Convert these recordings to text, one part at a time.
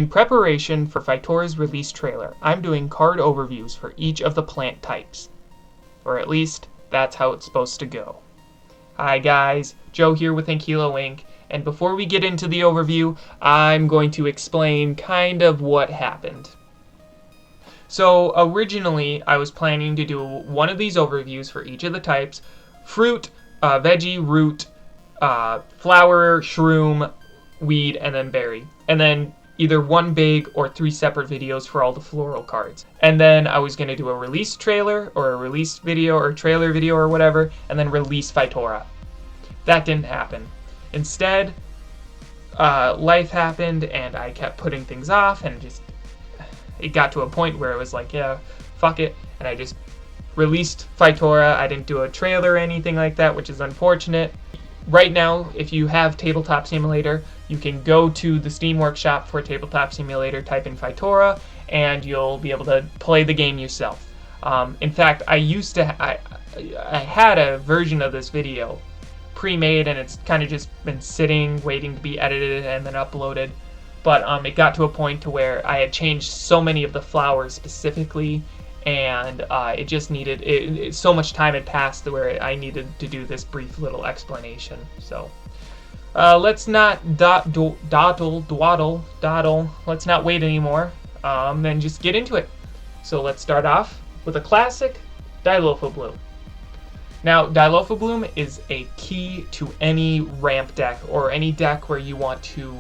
In preparation for Phytora's release trailer, I'm doing card overviews for each of the plant types. Or at least, that's how it's supposed to go. Hi guys, Joe here with Ankilo Inc. And before we get into the overview, I'm going to explain kind of what happened. So originally, I was planning to do one of these overviews for each of the types: fruit, veggie, root, flower, shroom, weed, and then berry. And then either one big or 3 separate videos for all the floral cards. And then I was going to do a release trailer or a release video or trailer video or whatever, and then release Phytora. That didn't happen. Instead, life happened and I kept putting things off, and it got to a point where it was like, yeah, fuck it, and I just released Phytora. I didn't do a trailer or anything like that, which is unfortunate. Right now, if you have Tabletop Simulator, you can go to the Steam Workshop for Tabletop Simulator, type in Phytora, and you'll be able to play the game yourself. In fact, I had a version of this video pre-made, and it's kind of just been sitting, waiting to be edited and then uploaded. But it got to a point to where I had changed so many of the flowers specifically, and it just needed, so much time had passed where I needed to do this brief little explanation. So let's not dawdle, let's not wait anymore, and just get into it. So let's start off with a classic, Dilophoblum. Now, Dilophoblum is a key to any ramp deck, or any deck where you want to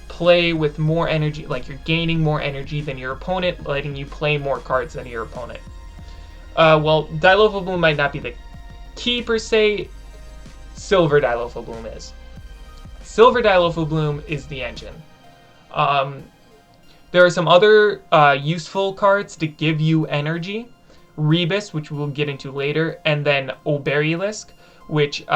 play with more energy, like you're gaining more energy than your opponent, letting you play more cards than your opponent. Well, Dilophoblum might not be the key per se. Silver Dilophoblum is. Silver Dilophoblum is the engine. There are some other useful cards to give you energy. Rebus, which we'll get into later, and then Oberilisk, which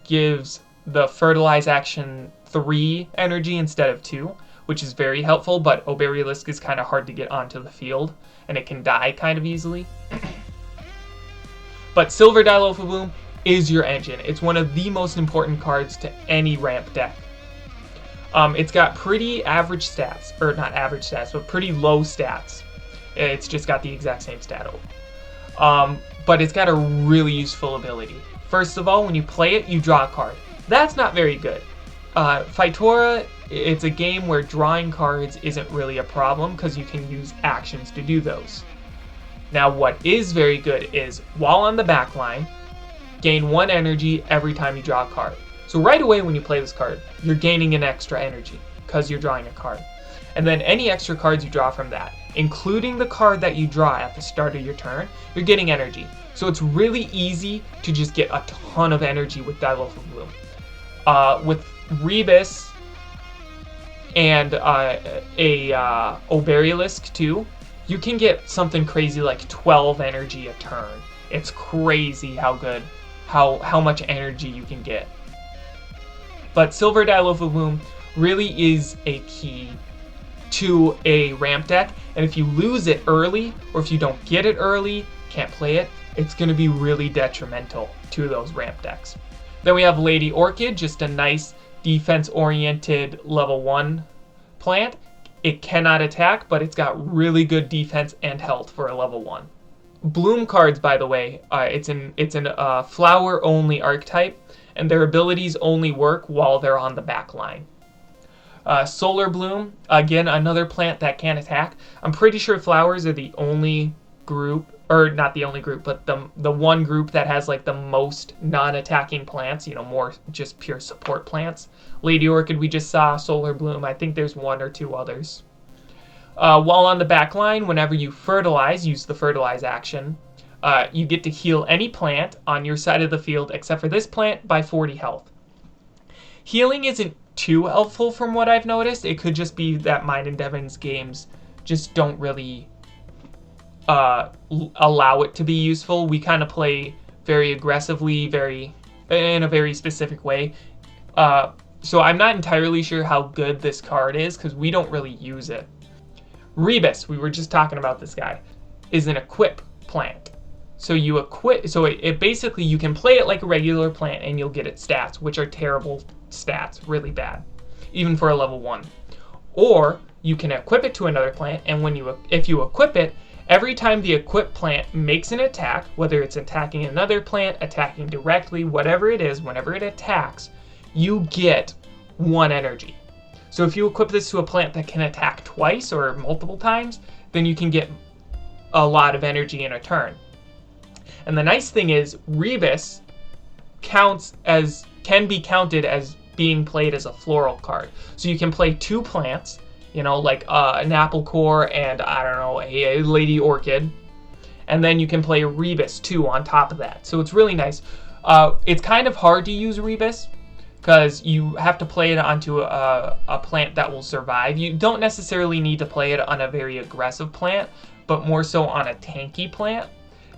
gives the Fertilize action 3 energy instead of 2, which is very helpful, but Oberilisk is kind of hard to get onto the field, and it can die kind of easily. But Silver Dilophoblum is your engine. It's one of the most important cards to any ramp deck. It's got pretty average stats, or not average stats, but pretty low stats. It's just got the exact same stat. But it's got a really useful ability. First of all, when you play it, you draw a card. That's not very good. Phytora, it's a game where drawing cards isn't really a problem because you can use actions to do those. Now, what is very good is, while on the back line, gain 1 energy every time you draw a card. So right away when you play this card, you're gaining an extra energy because you're drawing a card. And then any extra cards you draw from that, including the card that you draw at the start of your turn, you're getting energy. So it's really easy to just get a ton of energy with Dilophoblum. With Rebus and Oberilisk too, you can get something crazy like 12 energy a turn. It's crazy how good, how much energy you can get. But Silver Dilophoblum really is a key to a ramp deck, and if you lose it early, or if you don't get it early, can't play it, it's going to be really detrimental to those ramp decks. Then we have Lady Orchid, just a nice defense-oriented level 1 plant. It cannot attack, but it's got really good defense and health for a level 1. Bloom cards, by the way, it's an flower-only archetype, and their abilities only work while they're on the back line. Solar Bloom, again, another plant that can attack. I'm pretty sure flowers are the only group, or not the only group, but the one group that has like the most non-attacking plants, more just pure support plants. Lady Orchid we just saw, Solar Bloom, I think there's 1 or 2 others. While on the back line, whenever you fertilize, use the Fertilize action, you get to heal any plant on your side of the field except for this plant by 40 health. Healing isn't too helpful from what I've noticed. It could just be that mine and Devin's games just don't really allow it to be useful. We kind of play very aggressively, in a very specific way. So I'm not entirely sure how good this card is because we don't really use it. Rebus, we were just talking about this guy, is an equip plant. So you equip, so it basically, you can play it like a regular plant and you'll get its stats, which are terrible stats, really bad, even for a level 1. Or you can equip it to another plant, and if you equip it, every time the equipped plant makes an attack, whether it's attacking another plant, attacking directly, whatever it is, whenever it attacks, you get 1 energy. So if you equip this to a plant that can attack twice or multiple times, then you can get a lot of energy in a turn. And the nice thing is, Rebus can be counted as being played as a floral card. So you can play 2 plants, you know, like an apple core and, I don't know, a lady orchid. And then you can play a Rebus too on top of that. So it's really nice. It's kind of hard to use Rebus because you have to play it onto a plant that will survive. You don't necessarily need to play it on a very aggressive plant, but more so on a tanky plant,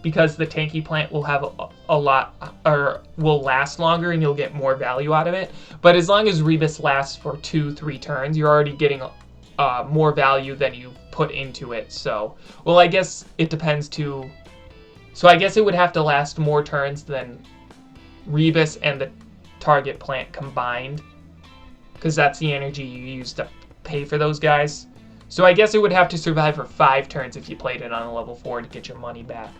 because the tanky plant will have a lot, or will last longer and you'll get more value out of it. But as long as Rebus lasts for 2-3 turns, you're already getting more value than you put into it. So, well, I guess it depends too. So I guess it would have to last more turns than Rebus and the target plant combined, because that's the energy you use to pay for those guys. So I guess it would have to survive for 5 turns if you played it on a level 4 to get your money back.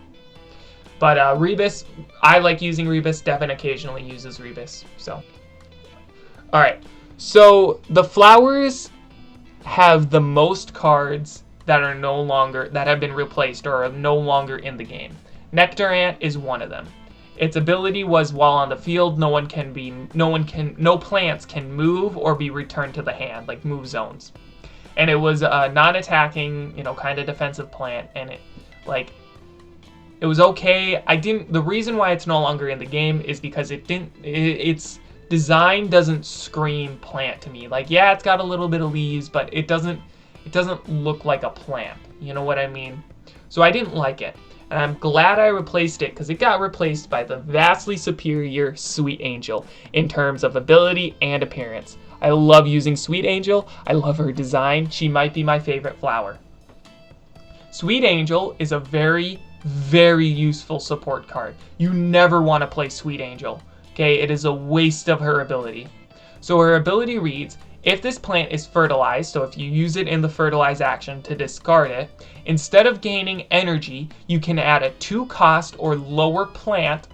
But Rebus, I like using Rebus. Devin occasionally uses Rebus. So, all right. So the flowers have the most cards that have been replaced or are no longer in the game. Nectar Ant is one of them. Its ability was, while on the field, no plants can move or be returned to the hand, like move zones. And it was a non-attacking, you know, kind of defensive plant, and it was okay. The reason why it's no longer in the game is because its design doesn't scream plant to me. Like, yeah, it's got a little bit of leaves, but it doesn't look like a plant. You know what I mean? So I didn't like it. And I'm glad I replaced it, because it got replaced by the vastly superior Sweet Angel in terms of ability and appearance. I love using Sweet Angel. I love her design. She might be my favorite flower. Sweet Angel is a very, very useful support card. You never want to play Sweet Angel. Okay, it is a waste of her ability. So her ability reads, if this plant is fertilized, so if you use it in the fertilize action to discard it, instead of gaining energy, you can add a 2-cost or lower card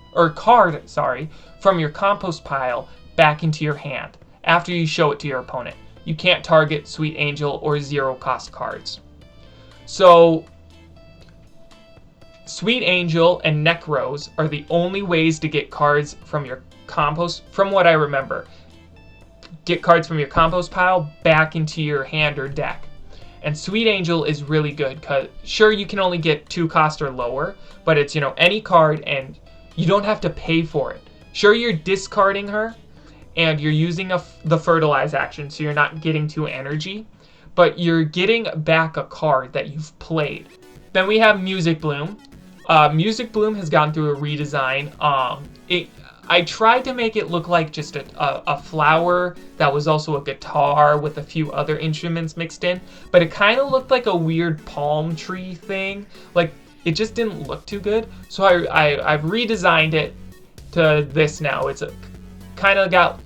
from your compost pile back into your hand after you show it to your opponent. You can't target Sweet Angel or 0-cost cards. So Sweet Angel and Necrose are the only ways to get cards from your compost, from what I remember. Get cards from your compost pile back into your hand or deck. And Sweet Angel is really good, because sure, you can only get 2-cost or lower, but it's, you know, any card, and you don't have to pay for it. Sure, you're discarding her and you're using the fertilize action, so you're not getting 2 energy, but you're getting back a card that you've played. Then we have Music Bloom. Music Bloom has gone through a redesign. I tried to make it look like just a flower that was also a guitar with a few other instruments mixed in, but it kind of looked like a weird palm tree thing. Like, it just didn't look too good. So I've redesigned it to this now. It's kind of got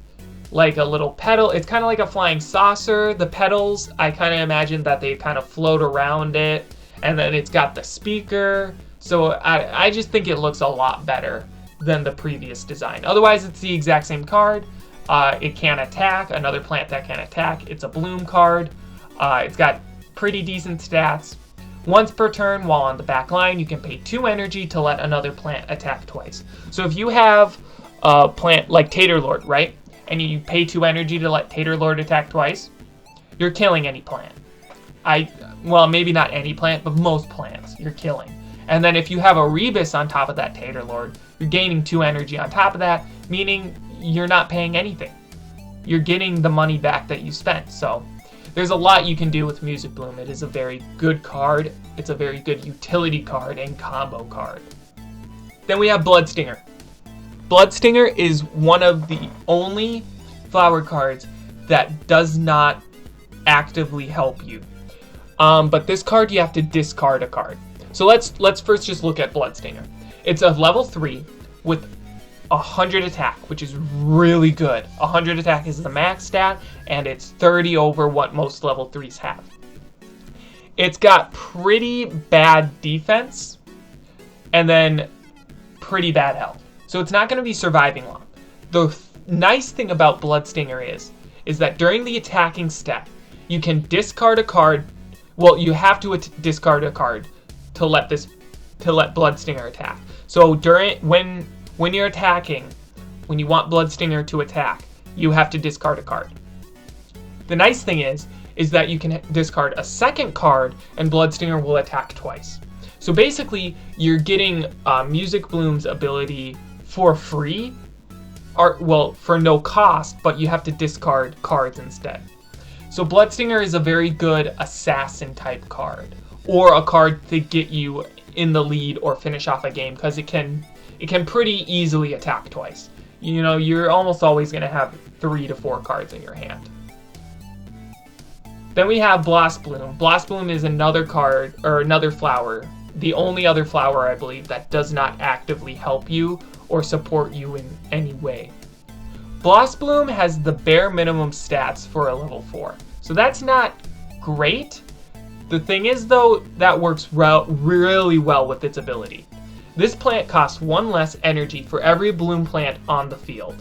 like a little petal. It's kind of like a flying saucer. The petals, I kind of imagine that they kind of float around it, and then it's got the speaker. So I just think it looks a lot better than the previous design. Otherwise, it's the exact same card. It can attack, another plant that can attack. It's a bloom card. It's got pretty decent stats. Once per turn, while on the back line, you can pay 2 energy to let another plant attack twice. So if you have a plant like Tater Lord, right? And you pay 2 energy to let Tater Lord attack twice, you're killing any plant. Well, maybe not any plant, but most plants you're killing. And then if you have a Rebus on top of that Tater Lord, you're gaining 2 energy on top of that, meaning you're not paying anything. You're getting the money back that you spent. So there's a lot you can do with Music Bloom. It is a very good card. It's a very good utility card and combo card. Then we have Bloodstinger. Bloodstinger is one of the only flower cards that does not actively help you. But this card, you have to discard a card. So let's first just look at Bloodstinger. It's a level 3 with 100 attack, which is really good. 100 attack is the max stat, and it's 30 over what most level 3s have. It's got pretty bad defense, and then pretty bad health. So it's not going to be surviving long. The nice thing about Bloodstinger is that during the attacking step, you can discard a card. Well, you have to discard a card to let Bloodstinger attack. So when you're attacking, when you want Bloodstinger to attack, you have to discard a card. The nice thing is that you can discard a second card and Bloodstinger will attack twice. So basically, you're getting Music Bloom's ability for free, or for no cost, but you have to discard cards instead. So Bloodstinger is a very good assassin type card, or a card to get you in the lead or finish off a game, because it can pretty easily attack twice. You know, you're almost always going to have 3 to 4 cards in your hand. Then we have Blast Bloom. Blast Bloom is another card, or another flower, the only other flower I believe that does not actively help you or support you in any way. Blast Bloom has the bare minimum stats for a level 4, so that's not great. The thing is though, that works really well with its ability. This plant costs 1 less energy for every bloom plant on the field.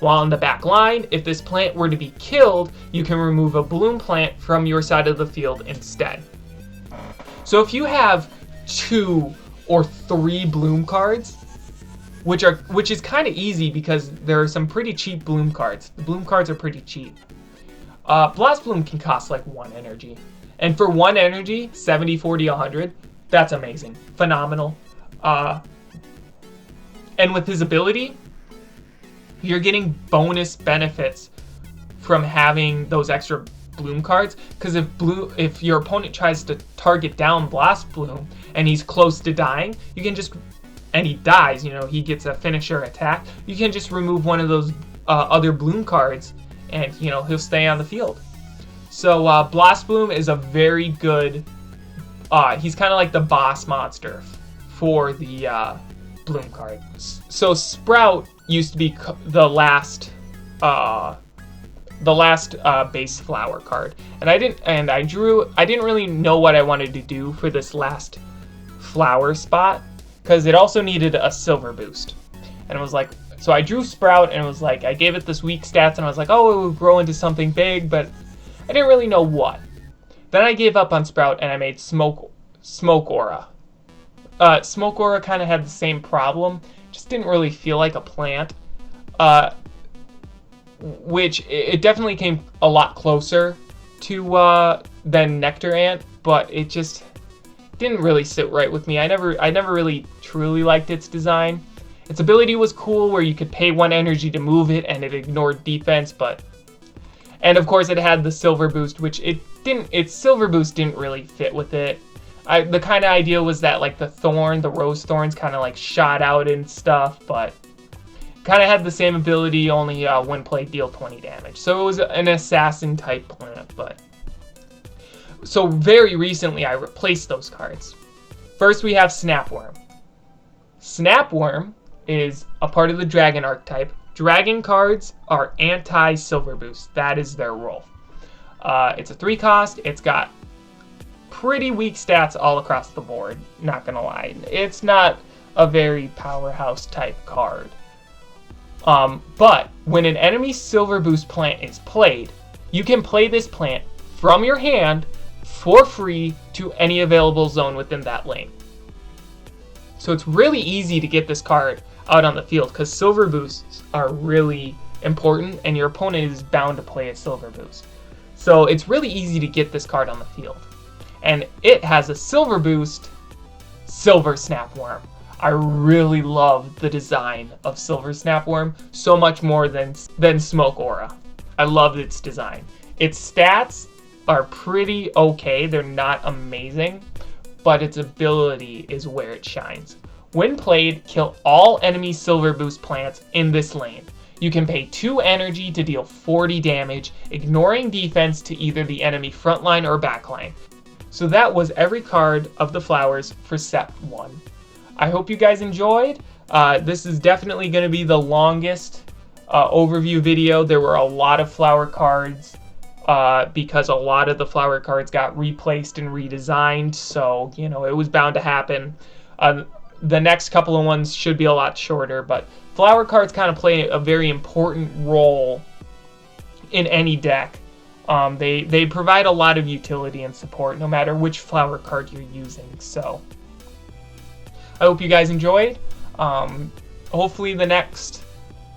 While in the back line, if this plant were to be killed, you can remove a bloom plant from your side of the field instead. So if you have 2 or 3 bloom cards, which is kind of easy because there are some pretty cheap bloom cards. The bloom cards are pretty cheap. Blast Bloom can cost like 1 energy. And for 1 energy, 70, 40, 100, that's amazing. Phenomenal. And with his ability, you're getting bonus benefits from having those extra bloom cards, because if your opponent tries to target down Blast Bloom and he's close to dying, you can just, and he dies, you know, he gets a finisher attack, you can just remove one of those other bloom cards and, you know, he'll stay on the field. So Blast Bloom is a very good, he's kind of like the boss monster for the bloom card. So Sprout used to be the last base flower card, and I didn't really know what I wanted to do for this last flower spot, because it also needed a silver boost, and it was like, so I drew Sprout, and it was like I gave it this weak stats, and I was like, oh, it would grow into something big, but I didn't really know what. Then I gave up on Sprout and I made Smoke Aura. Smoke Aura kind of had the same problem, just didn't really feel like a plant, which it definitely came a lot closer to than Nectar Ant, but it just didn't really sit right with me. I never really truly liked its design. Its ability was cool, where you could pay 1 energy to move it and it ignored defense, and of course it had the silver boost, which its silver boost didn't really fit with it. The kind of idea was that like the rose thorns kind of like shot out and stuff, but kind of had the same ability, only when played deal 20 damage. So it was an assassin type plant, but so very recently I replaced those cards. First we have Snapworm. Snapworm is a part of the dragon archetype. Dragon cards are anti-silver boost. That is their role. It's a 3 cost. It's got pretty weak stats all across the board, not gonna lie. It's not a very powerhouse type card. But when an enemy silver boost plant is played, you can play this plant from your hand for free to any available zone within that lane. So it's really easy to get this card out on the field, because silver boosts are really important and your opponent is bound to play a silver boost. So it's really easy to get this card on the field. And it has a silver boost, Silver Snapworm. I really love the design of Silver Snapworm, so much more than Smoke Aura. I loved its design. Its stats are pretty okay, they're not amazing, but its ability is where it shines. When played, kill all enemy silver boost plants in this lane. You can pay 2 energy to deal 40 damage, ignoring defense to either the enemy frontline or backline. So that was every card of the flowers for set 1. I hope you guys enjoyed. This is definitely going to be the longest overview video. There were a lot of flower cards because a lot of the flower cards got replaced and redesigned, so you know it was bound to happen. The next couple of ones should be a lot shorter, but flower cards kind of play a very important role in any deck. They provide a lot of utility and support no matter which flower card you're using. So I hope you guys enjoyed. Hopefully the next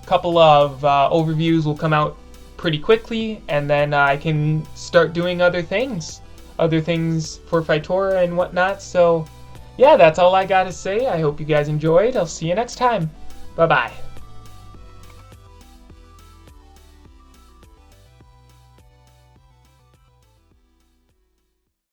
couple of overviews will come out pretty quickly, and then I can start doing other things for Phytora and whatnot. So yeah, that's all I gotta say. I hope you guys enjoyed. I'll see you next time. Bye bye.